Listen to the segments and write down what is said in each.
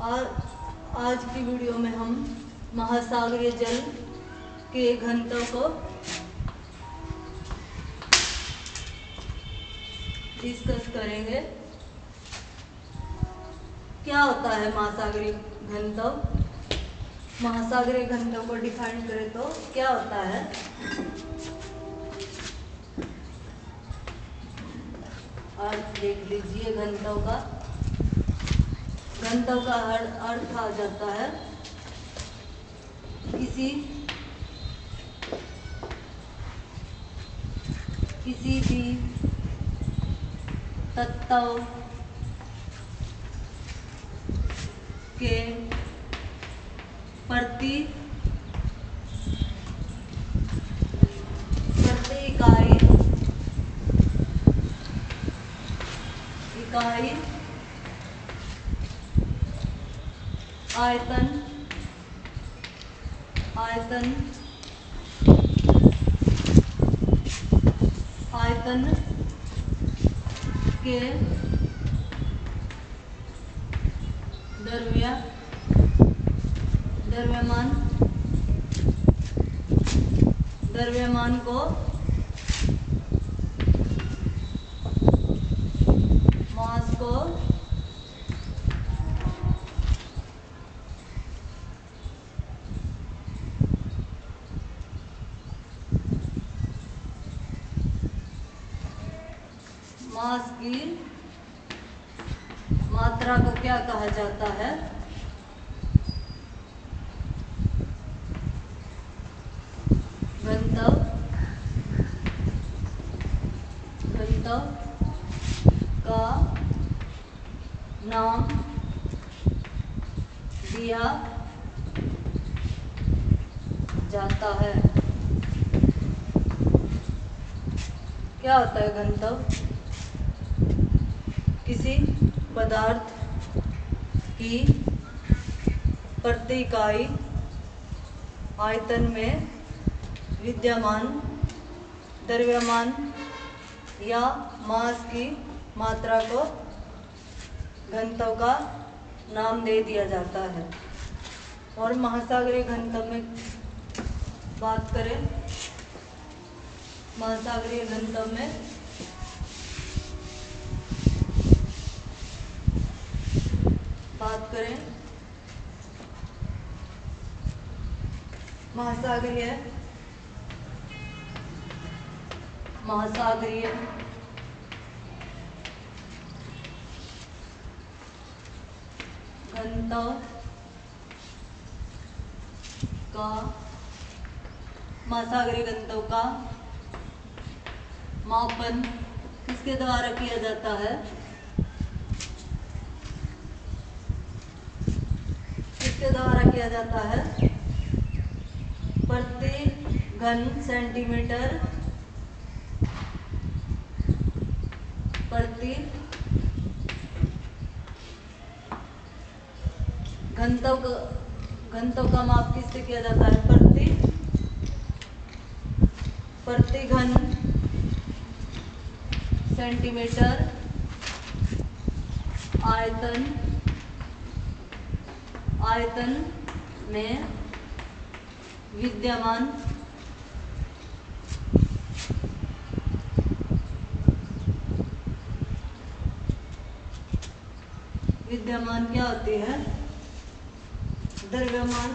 आज आज की वीडियो में हम महासागरीय जल के घनत्व को डिस्कस करेंगे। क्या होता है महासागरीय घनत्व? महासागरीय घनत्व को डिफाइन करें तो क्या होता है? अर्थ देख लीजिए। घनत्व का अर्थ आ जाता है किसी भी तत्व के प्रति इकाई आयतन के द्रव्यमान को मास को मास की मात्रा को क्या कहा जाता है? घनत्व का नाम दिया जाता है। क्या होता है घनत्व? किसी पदार्थ की प्रति इकाई आयतन में विद्यमान द्रव्यमान या मास की मात्रा को घनत्व का नाम दे दिया जाता है। और महासागरीय घनत्व में बात करें, महासागरीय घनत्व में महासागरीय घनत्व का मापन किसके द्वारा किया जाता है? प्रति घन सेंटीमीटर प्रति घनत्व का माप किससे किया जाता है? प्रति घन सेंटीमीटर आयतन में विद्यमान क्या होती है? द्रव्यमान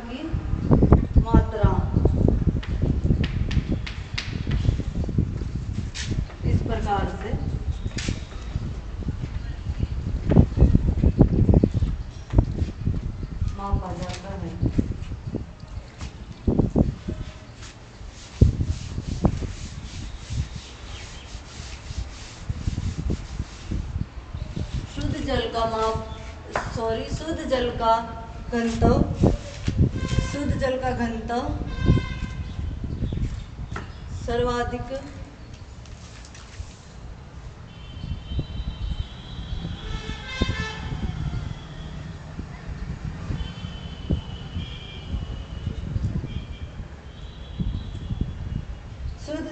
की मात्रा इस प्रकार से मापा जाता है। शुद्ध जल का घनत्व सर्वाधिक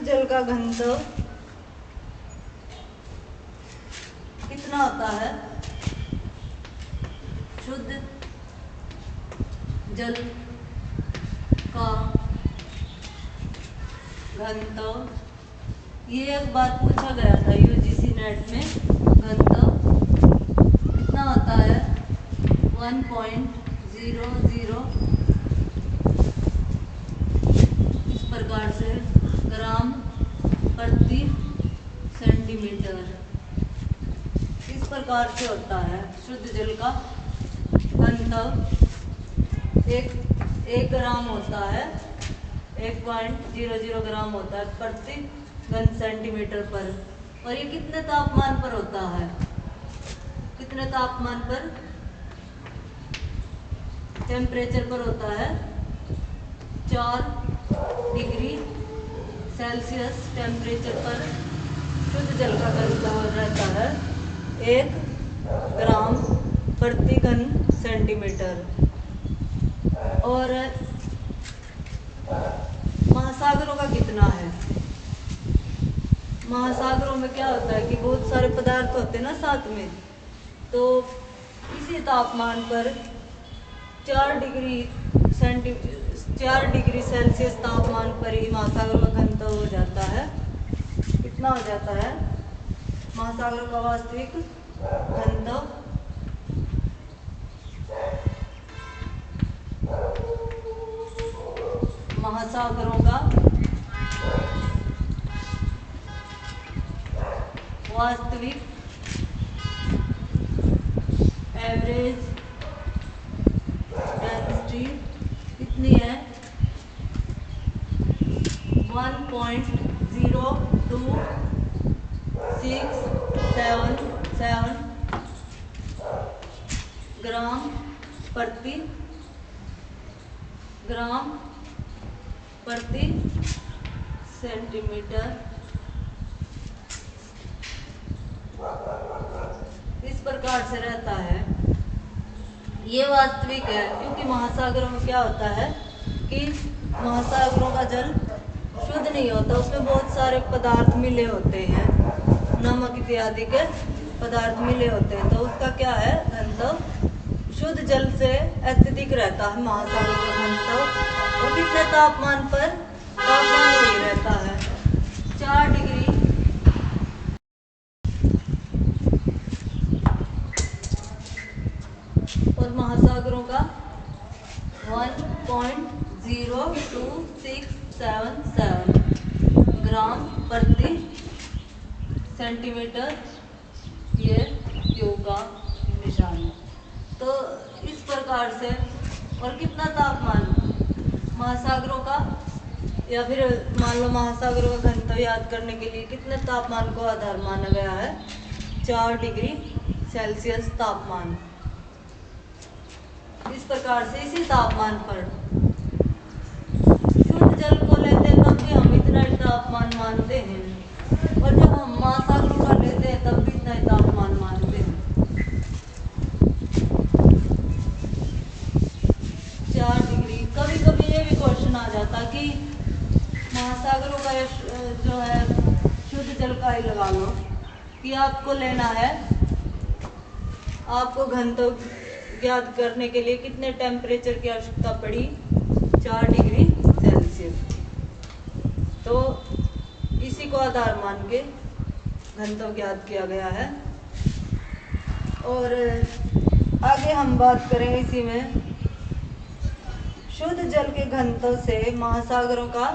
जल का घनत्व कितना होता है? शुद्ध जल का घनत्व, ये एक बार पूछा गया था यूजीसी नेट में। घनत्व कितना होता है? 1.00 इस प्रकार से ग्राम प्रति सेंटीमीटर, इस प्रकार से होता है शुद्ध जल का घनत्व। एक ग्राम होता है, 1.00 ग्राम होता है प्रति घन सेंटीमीटर पर। और ये कितने तापमान पर होता है? कितने तापमान पर? टेम्परेचर पर होता है 4 डिग्री सेल्सियस टेम्परेचर पर शुद्ध जल का घनत्व रहता है 1 ग्राम प्रति घन सेंटीमीटर। और महासागरों का कितना है? महासागरों में क्या होता है कि बहुत सारे पदार्थ होते हैं ना साथ में, तो इसी तापमान पर 4 डिग्री सेल्सियस तापमान पर ही महासागरों का घनत्व हो जाता है। कितना हो जाता है महासागरों का वास्तविक घनत्व? महासागरों का वास्तविक एवरेज डेंसिटी कितनी है? 1.02677 ग्राम प्रति सेंटीमीटर। इस प्रकार से रहता है। ये वास्तविक है, क्योंकि महासागरों में क्या होता है कि महासागरों का जल शुद्ध नहीं होता, उसमें बहुत सारे पदार्थ मिले होते हैं, नमक इत्यादि के पदार्थ मिले होते हैं। तो उसका क्या है घनत्व? शुद्ध जल से अत्यधिक रहता है महासागरों का घनत्व। और कितने तापमान पर? तापमान वही रहता है 4 डिग्री और महासागरों का 1.02677 ग्राम प्रति सेंटीमीटर, ये क्यू का निशान है। तो इस प्रकार से। और कितना तापमान महासागरों का, या फिर मान लो महासागरों का घनत्व याद करने के लिए कितने तापमान को आधार माना गया है? 4 डिग्री सेल्सियस तापमान। इस प्रकार से इसी तापमान पर शुद्ध जल को लेते हैं तब भी हम इतना ही तापमान मानते हैं, और जब हम महासागरों का लेते हैं तब भी इतना ही तापमान मानते हैं 4 डिग्री। कभी कभी ये भी क्वेश्चन आ जाता कि महासागरों का जो है शुद्ध जल का ही लगा लो कि आपको लेना है, आपको घनत्व ज्ञात करने के लिए कितने टेम्परेचर की आवश्यकता पड़ी? 4 डिग्री सेल्सियस। तो इसी को आधार मान के घनत्व ज्ञात किया गया है। और आगे हम बात करें इसी में शुद्ध जल के घनत्व से महासागरों का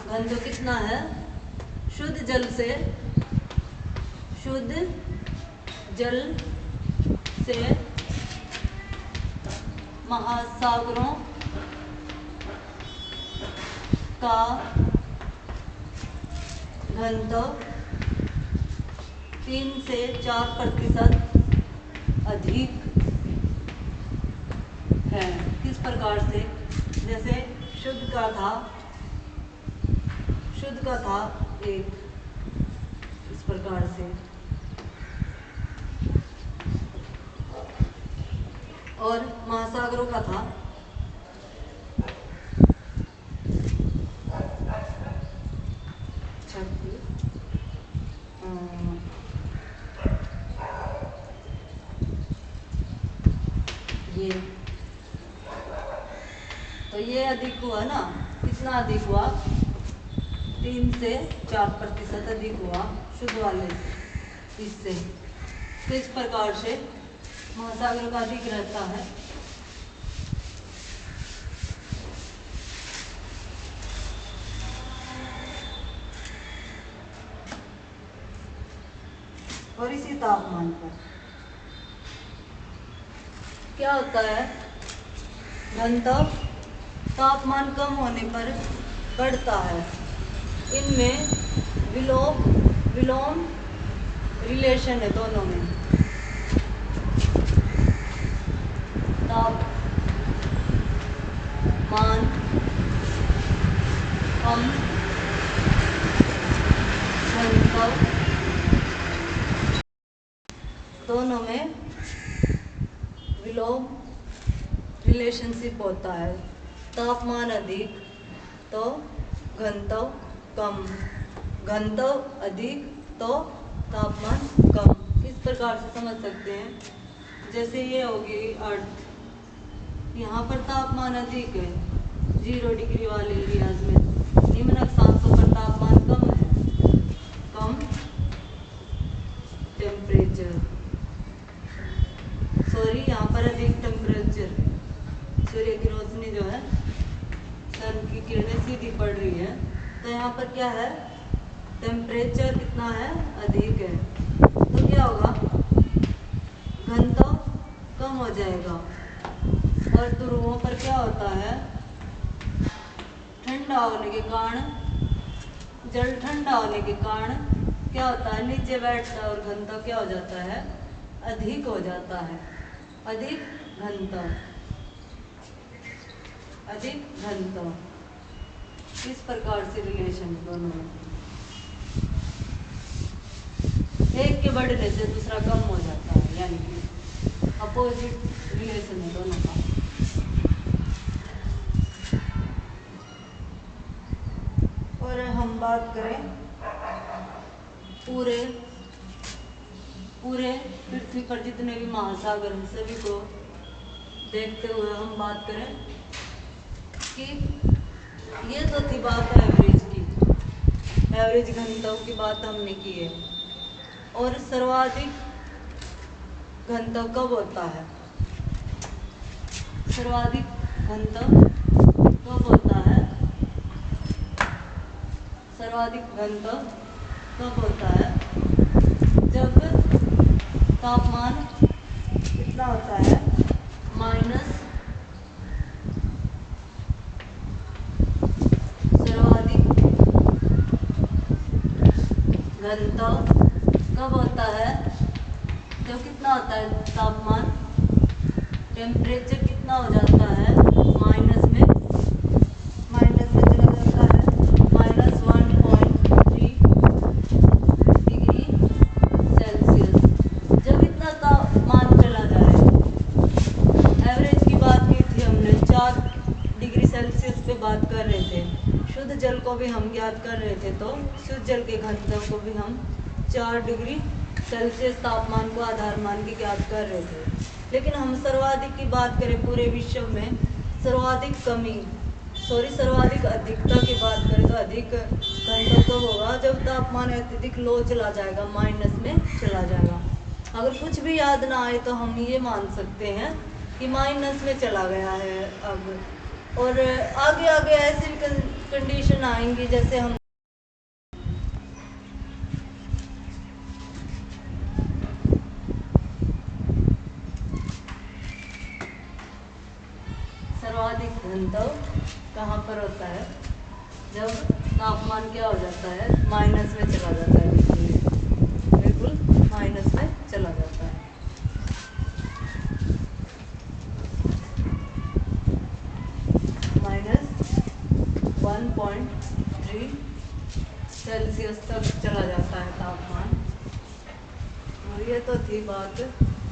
घनत्व कितना है? शुद्ध जल से महासागरों का घनत्व 3 से 4% अधिक है। किस प्रकार से? जैसे शुद्ध का था 1, इस प्रकार से। और महासागरों का था 3 ये तो ये अधिक हुआ ना, कितना अधिक हुआ, 3 से 4% अधिक हुआ शुद्ध वाले इससे। तो इस प्रकार से महासागर का अधिक रहता है। और इसी तापमान पर क्या होता है, घनत्व तापमान कम होने पर बढ़ता है। इनमें विलोम रिलेशन है दोनों में। तापमान कम, घनत्व दोनों में विलोम रिलेशनशिप होता है। तापमान अधिक तो घनत्व कम, घनत्व अधिक तो तापमान कम। इस प्रकार से समझ सकते हैं। जैसे ये होगी अर्थ, यहाँ पर तापमान अधिक है 0 डिग्री वाले एरियाज में, निम्न अक्षांशों पर तापमान कम है, कम टेम्परेचर, यहाँ पर अधिक टेम्परेचर, सूर्य की रोशनी जो है, सन की किरणें सीधी पड़ रही है, तो यहाँ पर क्या है, टेम्परेचर कितना है, अधिक है। तो क्या होगा, घनत्व कम हो जाएगा। और ध्रुवों पर क्या होता है, ठंडा होने के कारण, जल ठंडा होने के कारण क्या होता है, नीचे बैठता है और घनत्व क्या हो जाता है, अधिक हो जाता है। अधिक घनत्व, अधिक घनत्व, इस प्रकार से रिलेशन दोनों में, एक के बढ़ने से दूसरा कम हो जाता है, यानी कि अपोजिट रिलेशन है दोनों का। और हम बात करें पूरे पृथ्वी पर जितने भी महासागर हैं सभी को देखते हुए हम बात करें कि ये तो थी बात एवरेज की, एवरेज घनत्व की बात हमने की है। और सर्वाधिक घनत्व कब होता है, सर्वाधिक घनत्व कब होता है, सर्वाधिक घनत्व कब होता है, जब तापमान कितना होता है, माइनस, सर्वाधिक घनत्व कब होता है, जब कितना होता है तापमान, टेम्परेचर कितना हो जाता है, माइनस में चला जाता है, -1.3 डिग्री सेल्सियस। जब इतना तापमान चला जाए, एवरेज की बात की थी हमने, 4 डिग्री सेल्सियस पे बात कर रहे थे। शुद्ध जल को भी हम ज्ञात कर रहे थे, तो शुद्ध जल के घनत्व को भी हम 4 डिग्री सेल्सियस तापमान को आधार मान के ज्ञात कर रहे थे। लेकिन हम सर्वाधिक की बात करें पूरे विश्व में, सर्वाधिक अधिकता की बात करें तो अधिक घनत्व कब होगा, जब तापमान अत्यधिक लो चला जाएगा, माइनस में चला जाएगा। अगर कुछ भी याद ना आए तो हम ये मान सकते हैं कि माइनस में चला गया है अब। और आगे आगे ऐसी कंडीशन आएंगी, जैसे हम सर्वाधिक घनत्व कहाँ पर होता है, जब तापमान क्या हो जाता है, माइनस में चला जाता है, बिल्कुल माइनस में चला जाता है। -1.3 सेल्सियस तक चला जाता है तापमान। और ये तो थी बात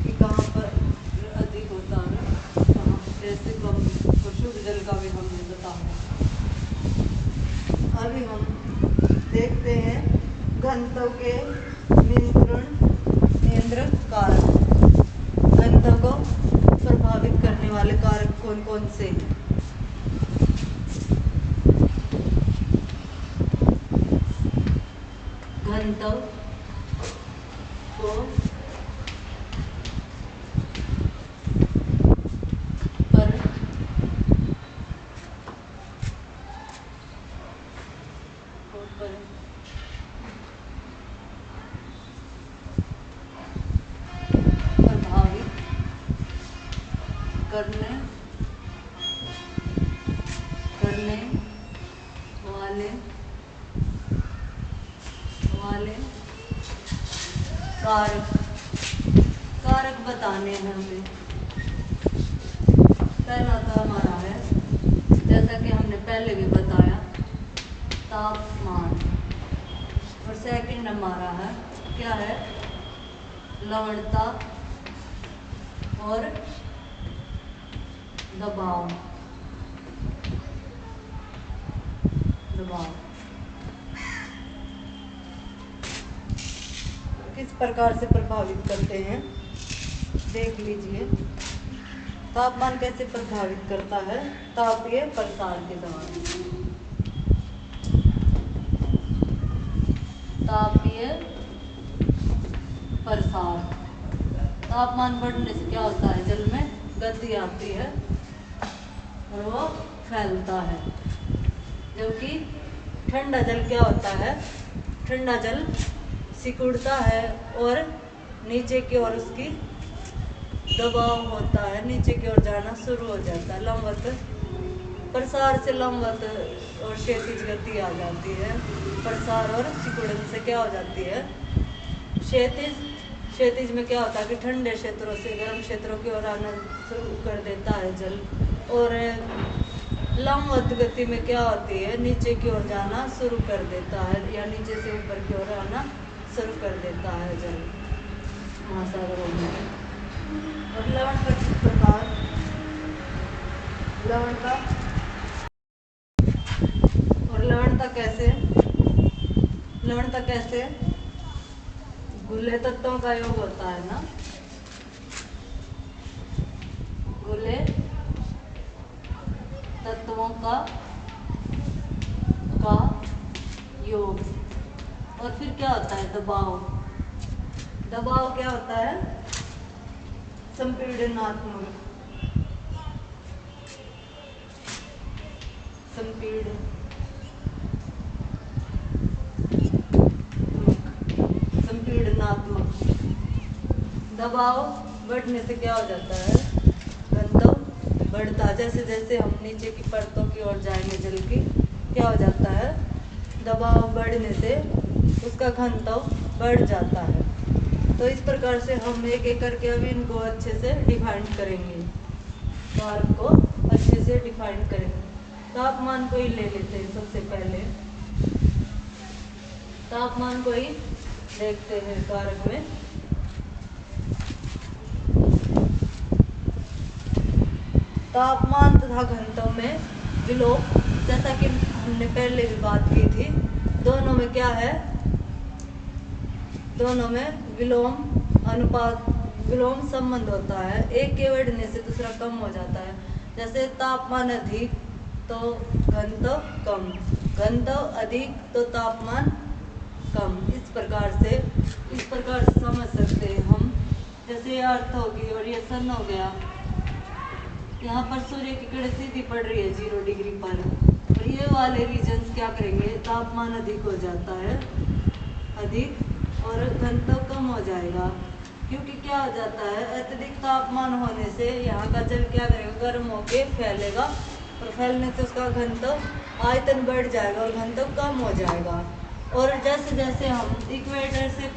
कि कहाँ पर अधिक होता है, कहाँ जैसे कम, और शुद्ध जल का भी हमने बताया। अभी हम देखते हैं घनत्व के नियंत्रण कारक, घनत्व को प्रभावित करने वाले कारक कौन कौन से हैं? घनत्व को प्रभावित करने वाले कारक बताने हैं हमें। पहला तो हमारा है, जैसा कि हमने पहले भी बताया, तापमान। और सेकंड हमारा है, क्या है? लवणता और दबाव। किस प्रकार से प्रभावित करते हैं देख लीजिए। तापमान कैसे प्रभावित करता है? तापीय प्रसार के दौरान। तापीय प्रसार, तापमान बढ़ने से क्या होता है? जल में गति आती है और वो फैलता है। जबकि ठंडा जल क्या होता है? ठंडा जल सिकुड़ता है और नीचे की ओर उसकी दबाव होता है, नीचे की ओर जाना शुरू हो जाता है। लंबवत प्रसार से लंबवत और क्षैतिज गति आ जाती है। प्रसार और सिकुड़न से क्या हो जाती है? क्षैतिज में क्या होता है कि ठंडे क्षेत्रों से गर्म क्षेत्रों की ओर आना शुरू कर देता है जल। और लंबवत गति में क्या होती है? नीचे की ओर जाना शुरू कर देता है, या नीचे से ऊपर की ओर आना शुरू कर देता है जल महासागरों में। और लवण का किस प्रकार? लवणता कैसे? घुले तत्वों का योग होता है ना, घुले तत्वों का योग। और फिर क्या होता है? दबाव क्या होता है? संपीड़नात्मक दबाव बढ़ने से क्या हो जाता है? घनत्व बढ़ता है। जैसे जैसे हम नीचे की परतों की ओर जाएंगे जल की, क्या हो जाता है? दबाव बढ़ने से उसका घनत्व बढ़ जाता है। तो इस प्रकार से हम एक एक करके अभी इनको अच्छे से डिफाइन करेंगे, कारक को अच्छे से डिफाइन करेंगे। तापमान को ही ले लेते हैं। सबसे पहले तापमान को ही देखते हैं कारक में। तापमान तथा घनत्व में विलोम, जैसा कि हमने पहले भी बात की थी, दोनों में क्या है? दोनों में विलोम संबंध होता है। एक के बढ़ने से दूसरा कम हो जाता है। जैसे तापमान अधिक तो घनत्व कम, घनत्व अधिक तो तापमान कम। इस प्रकार से समझ सकते हैं हम। जैसे ये अर्थ होगी और ये सन हो गया। यहाँ पर सूर्य की किरण सीधी पड़ रही है 0 डिग्री पर, और ये वाले रीजन्स क्या करेंगे? तापमान अधिक हो जाता है, अधिक, और घनत्व कम हो जाएगा। क्योंकि क्या हो जाता है? अत्यधिक तापमान होने से यहाँ का जल क्या करेगा? गर्म होके फैलेगा, और फैलने से उसका घनत्व आयतन बढ़ जाएगा और घनत्व कम हो जाएगा। और जैसे जैसे हम इक्वेटर से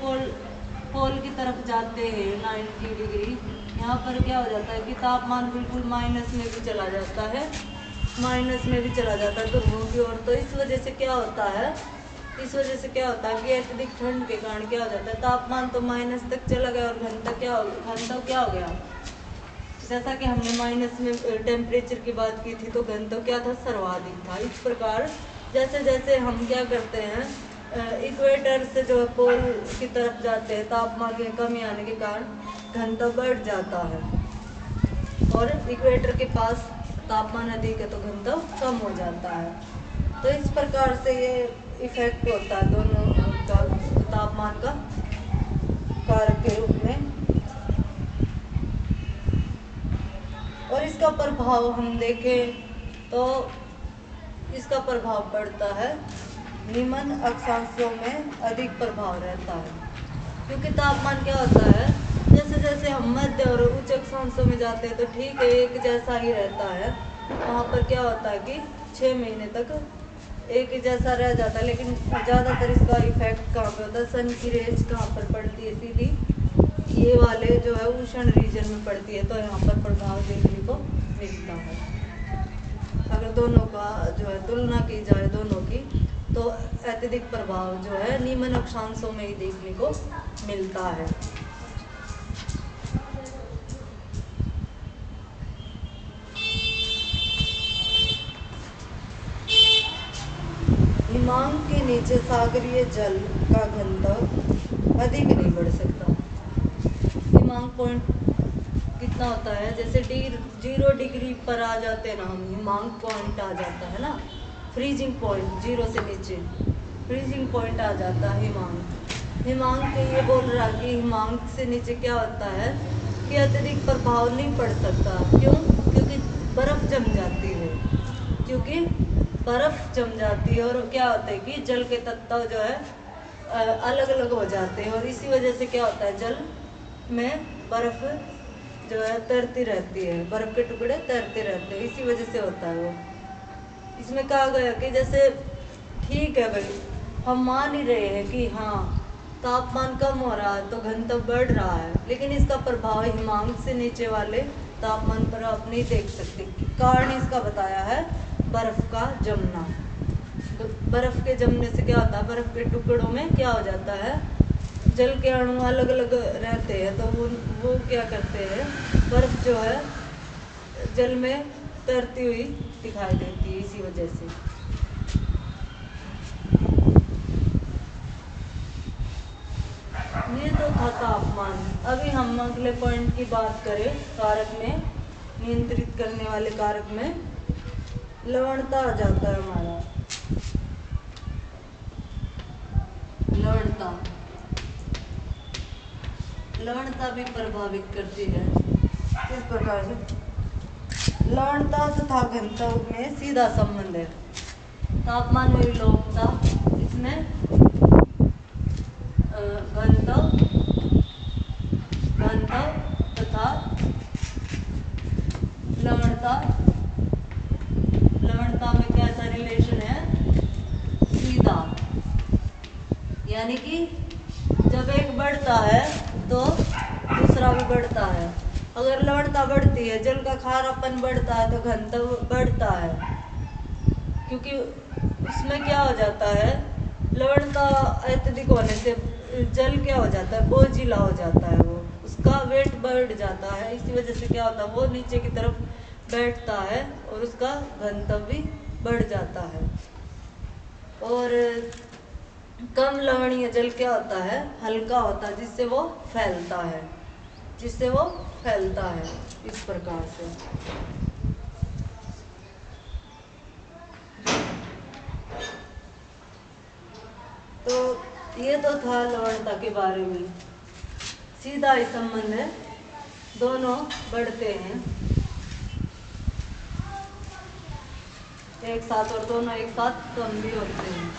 पोल की तरफ जाते हैं 90 डिग्री, यहाँ पर क्या हो जाता है कि तापमान बिल्कुल माइनस में भी चला जाता है, ध्रुवों की ओर। तो इस वजह से क्या होता है कि अत्यधिक ठंड के कारण क्या हो जाता है? तापमान तो माइनस तक चला गया और घनत्व क्या हो गया? जैसा कि हमने माइनस में टेम्परेचर की बात की थी, तो घनत्व क्या था? सर्वाधिक था। इस प्रकार जैसे जैसे हम क्या करते हैं, इक्वेटर से जो पोल की तरफ जाते हैं, तापमान में कमी आने के कारण घनत्व बढ़ जाता है। और इक्वेटर के पास तापमान अधिक है तो घनत्व कम हो जाता है। तो इस प्रकार से ये इफेक्ट होता है दोनों का तापमान का कारक के रूप में। और इसका प्रभाव हम देखें तो इसका प्रभाव पड़ता है निम्न अक्षांशों में अधिक प्रभाव रहता है, क्योंकि तापमान क्या होता है, जैसे जैसे हम मध्य और उच्च अक्षांशों में जाते हैं तो ठीक है एक जैसा ही रहता है। वहाँ पर क्या होता है कि 6 महीने तक एक ही जैसा रह जाता है, लेकिन ज़्यादातर इसका इफेक्ट कहाँ पे होता है, सन की रेज कहाँ पर पड़ती है, सीधी ये वाले जो है उष्ण रीजन में पड़ती है, तो यहाँ पर प्रभाव देखने को मिलता है। अगर दोनों का जो है तुलना की जाए दोनों की, तो अत्यधिक प्रभाव जो है निम्न अक्षांशों में ही देखने को मिलता है। हिमांक के नीचे सागरीय जल का घनत्व अधिक नहीं बढ़ सकता। हिमांक पॉइंट कितना होता है, जैसे 0 डिग्री पर आ जाते हैं ना हम, हिमांक पॉइंट आ जाता है ना, फ्रीजिंग पॉइंट 0 से नीचे फ्रीजिंग पॉइंट आ जाता है हिमांक। हिमांक ये बोल रहा कि हिमांक से नीचे क्या होता है कि अत्यधिक प्रभाव नहीं पड़ सकता। क्यों? क्योंकि बर्फ जम जाती है, क्योंकि बर्फ जम जाती है और क्या होता है कि जल के तत्व जो है अलग अलग हो जाते हैं, और इसी वजह से क्या होता है जल में बर्फ जो है तैरती रहती है, बर्फ के टुकड़े तैरते रहते हैं, इसी वजह से होता है वो। इसमें कहा गया कि जैसे ठीक है भाई, हम मान ही रहे हैं कि हाँ तापमान कम हो रहा है तो घनत्व बढ़ रहा है, लेकिन इसका प्रभाव हिमांक से नीचे वाले तापमान पर आप नहीं देख सकते। कारण इसका बताया है बर्फ का जमना। बर्फ के जमने से क्या होता है, बर्फ के टुकड़ों में क्या हो जाता है, जल के अणु अलग अलग रहते हैं, तो वो क्या करते हैं, बर्फ जो है जल में तैरती हुई दिखाई देती है, इसी वजह से। ये तो था तापमान। अभी हम अगले पॉइंट की बात करें, कारक में नियंत्रित करने वाले कारक में लवणता आ जाता है हमारा। लवणता भी प्रभावित करती है। किस प्रकार से? लवणता तथा घनत्व में सीधा संबंध है। तापमान में विलोपता, इसमें घनत्व तथा लवणता में कैसा रिलेशन है, सीधा। यानी कि जब एक बढ़ता है तो दूसरा भी बढ़ता है। अगर लवणता बढ़ती है, जल का खारापन बढ़ता है, तो घनत्व बढ़ता है, क्योंकि उसमें क्या हो जाता है, लवणता अत्यधिक होने से जल क्या हो जाता है, बोझिला हो जाता है, वो उसका वेट बढ़ जाता है। इसी वजह से क्या होता है, वो नीचे की तरफ बैठता है और उसका घनत्व भी बढ़ जाता है। और कम लवणीय जल क्या होता है, हल्का होता है, जिससे वो फैलता है, इस प्रकार से। तो ये तो था लवणता के बारे में। सीधा ही संबंध है, दोनों बढ़ते हैं एक साथ, और दोनों एक साथ कम भी होते हैं।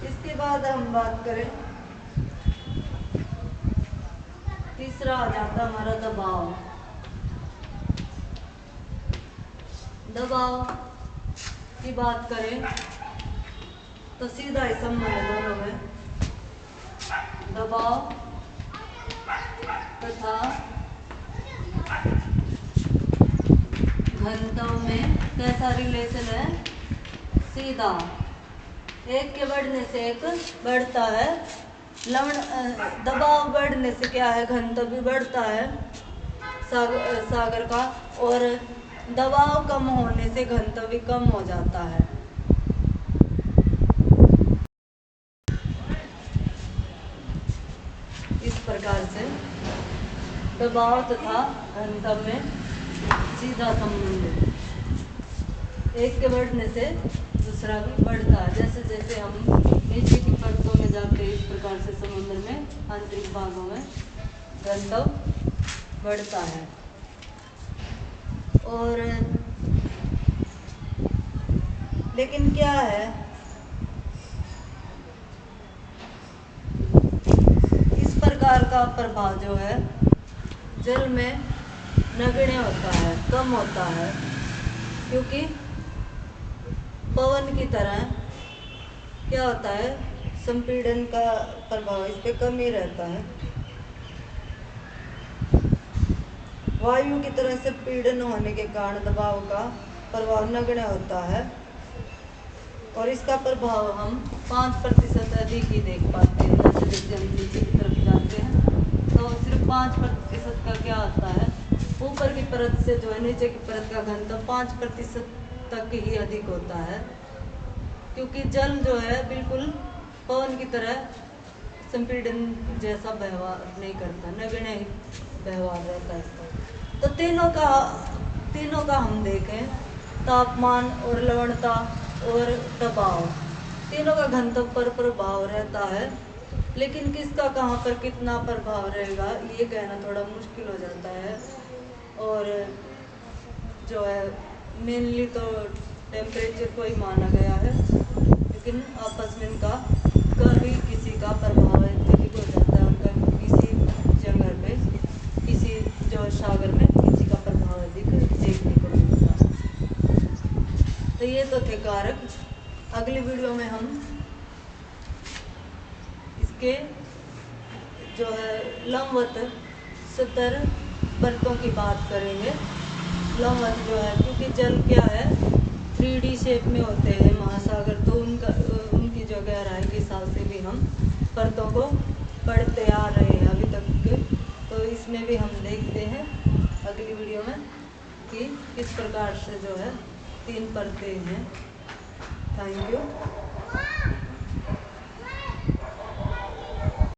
इसके बाद हम बात करें, तीसरा आ जाता हमारा दबाव। दबाव की बात करें तो सीधा ही संबंध है दोनों में। दबाव तथा घनत्व में कैसा रिलेशन है, सीधा। एक के बढ़ने से एक बढ़ता है, दबाव बढ़ने से क्या है, घनत्व भी बढ़ता है सागर का, और दबाव कम होने से घनत्व भी कम हो जाता है। इस प्रकार से दबाव तथा घनत्व में सीधा संबंध है। एक के बढ़ने से दूसरा भी बढ़ता है। जैसे जैसे हम नीचे की परतों में जाते हैं, इस प्रकार से समुद्र में आंतरिक भागों में घनत्व बढ़ता है। और लेकिन क्या है, इस प्रकार का प्रभाव जो है जल में नगण्य होता है, कम होता है, क्योंकि पवन की तरह क्या होता है, संपीड़न का प्रभाव इस पे कम ही रहता है। वायु की तरह से पीड़न होने के कारण दबाव का प्रभाव नगण्य होता है और इसका प्रभाव हम 5% अधिक ही देख पाते हैं। जैसे जैसे हम नीचे की तरफ जाते हैं तो सिर्फ 5% का क्या होता है, ऊपर की परत से जो है नीचे की परत का घनत्व 5% तक ही अधिक होता है, क्योंकि जल जो है बिल्कुल पवन की तरह संपीड़न जैसा व्यवहार नहीं करता, नगण्य व्यवहार रहता है इसका। तो तीनों का हम देखें, तापमान और लवणता और दबाव, तीनों का घनत्व पर प्रभाव रहता है। लेकिन किसका कहाँ पर कितना प्रभाव रहेगा ये कहना थोड़ा मुश्किल हो जाता है। और जो है मेनली तो टेम्परेचर को ही माना गया है, लेकिन आपस में इनका कभी किसी का प्रभाव अत्यधिक हो जाता है, उनका किसी जगह पे, किसी जो सागर में किसी का प्रभाव अधिक देखने को मिलता है। तो ये तो थे कारक। अगली वीडियो में हम इसके जो है लंबवत सतह परतों की बात करेंगे। लंबवत जो है, क्योंकि जल क्या है 3D शेप में होते हैं महासागर, तो उनकी जो गहराई के हिसाब से भी हम परतों को पढ़ते आ रहे हैं अभी तक के। तो इसमें भी हम देखते हैं अगली वीडियो में कि किस प्रकार से जो है 3 परतें हैं। Thank you.